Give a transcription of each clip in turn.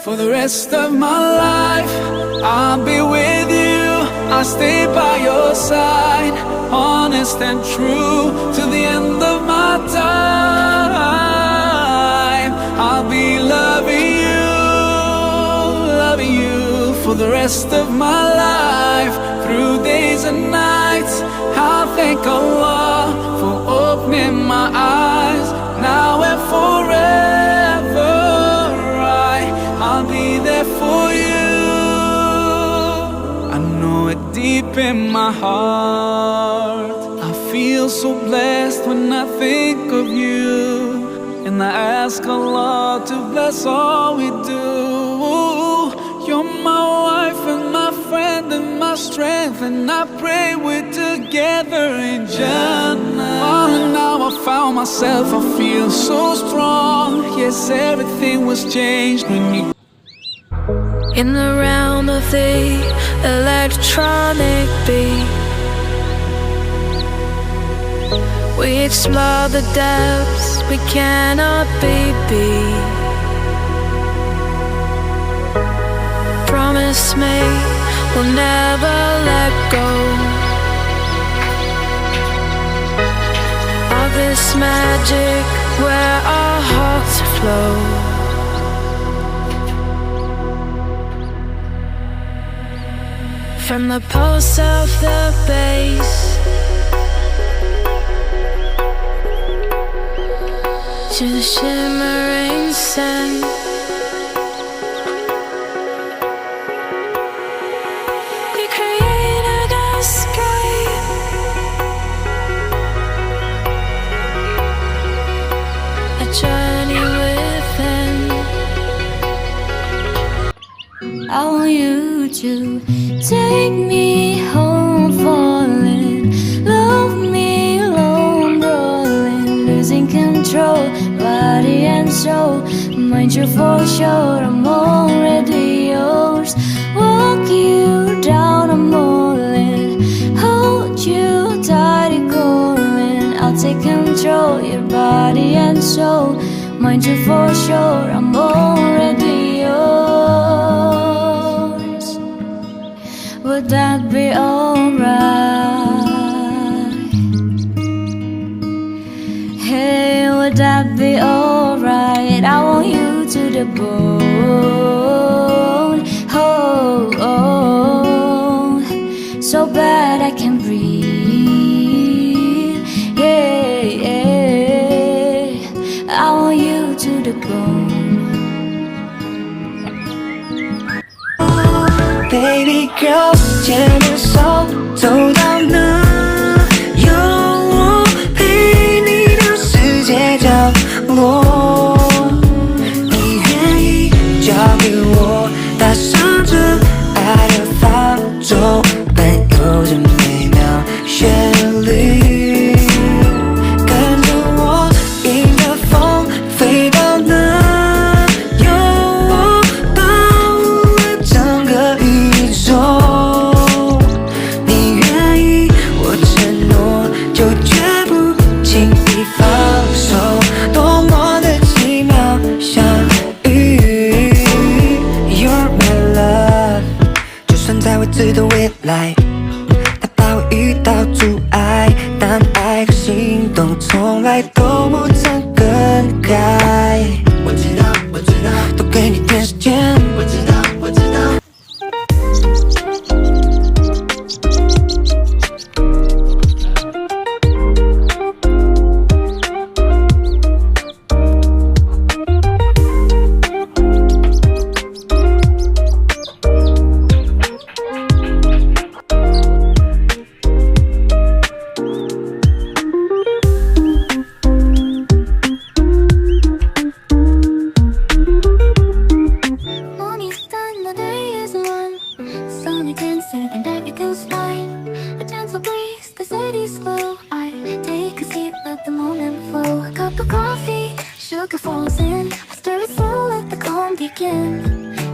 For the rest of my life, I'll be with you. I'll stay by your side, honest and true, to the end of my time. I'll be loving you for the rest of my life, through days and nights. I'll thank Allah for opening my eyes. Now and forever, I'll be there for you. I know it deep in my heart. I feel so blessed when I think of you, and I ask Allah to bless all we do. You're my wife and my friend and my strength, and I pray we're together in Jannah. Oh, now I found myself, I feel so strong. Yes, everything was changed when you. In the realm of the electronic beat, we explore the depths we cannot be beat. Promise me we'll never let go of this magic where our hearts flow. From the pulse of the bass to the shimmering sand, we created a sky, a journey within. I want you to take me home, falling, love me alone, rolling, losing control, body and soul. Mind you for sure, I'm already yours. Walk you down, I'm all in, hold you tight, you're going. I'll take control, your body and soul. Mind you for sure, I'm already yours. Would that be alright? Hey, would that be alright? I want you to the bone. Oh, oh, so bad I can breathe. Yeah, yeah, I want you to the bone. Baby girl,牵着手走到哪，有我陪你到世界角落。你愿意交给我，踏上这爱的方舟，伴有着美妙旋律，跟着我迎着风飞到哪。的未来，哪怕会遇到阻碍，但爱和行动从来都不曾更改。我知道，我知道，多给你点时间。我知道，我知道。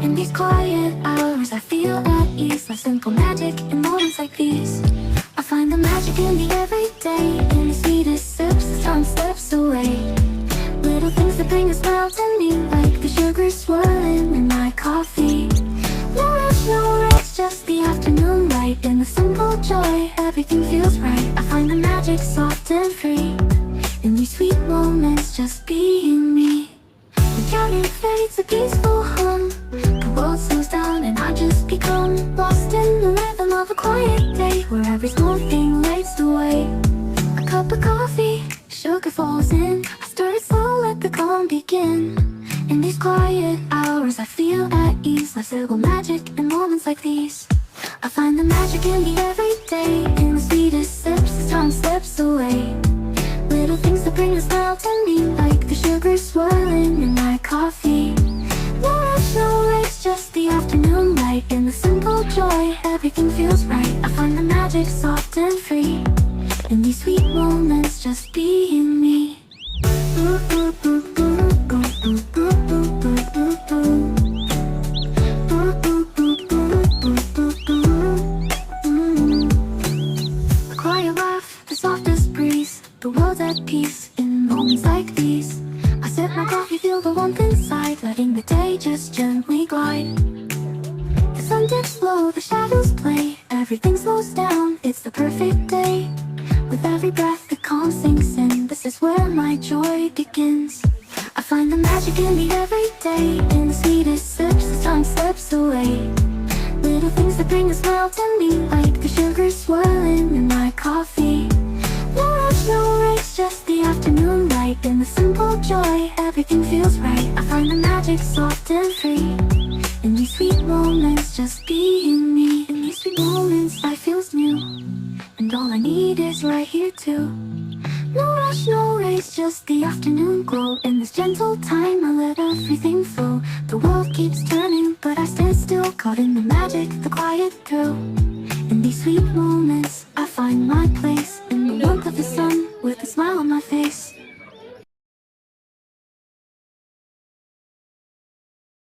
In these quiet hours, I feel at ease. My simple magic in moments like these. I find the magic in the everyday, in the sweetest sips, the sun steps away. Little things that bring a smile to me, like the sugar swirling in my coffee. coffee. No rush, no race, just the afternoon light. In the simple joy, everything feels right. I find the magic soft and free. In these sweet moments, just being me. The counting fades, a peaceful hum. The world slows down and I just become lost in the rhythm of a quiet day, where every small thing lights the way. A cup of coffee, sugar falls in. I stir it slow, let the calm begin. In these quiet hours I feel at ease. Life's little magic in moments like these. I find the magic in the everyday, in the sweetest sips as time slips away. Little things that bring a smile to me, like the sugar swirling in my coffee. No rush, no race, just the afternoon light. In the simple joy, everything feels right. I find the magic soft and free. In these sweet moments, just being me. A quiet laugh, the softest breeze. The world's at peace in moments like these. I sip my coffee, feel the warmth inside, letting the day just gently glide. The sun dips low, the shadows play. Everything slows down, it's the perfect day. With every breath the calm sinks in. This is where my joy begins. I find the magic in the everyday, in the sweetest sips as time slips away. Little things that bring a smile to me, like the sugar swirling in my coffee. No rush, no race, just the afternoon light. In the simple joy, everything feels right. I find the magic soft and free. In these sweet moments, just being me. In these sweet moments, life feels new, and all I need is right here too. No rush, no race, just the afternoon glow. In this gentle time, I let everything flow. The world keeps turning, but I stand still, caught in the magic, the quiet thrill. In these sweet moments, I find my place, in the warmth of the sun, with a smile on my face.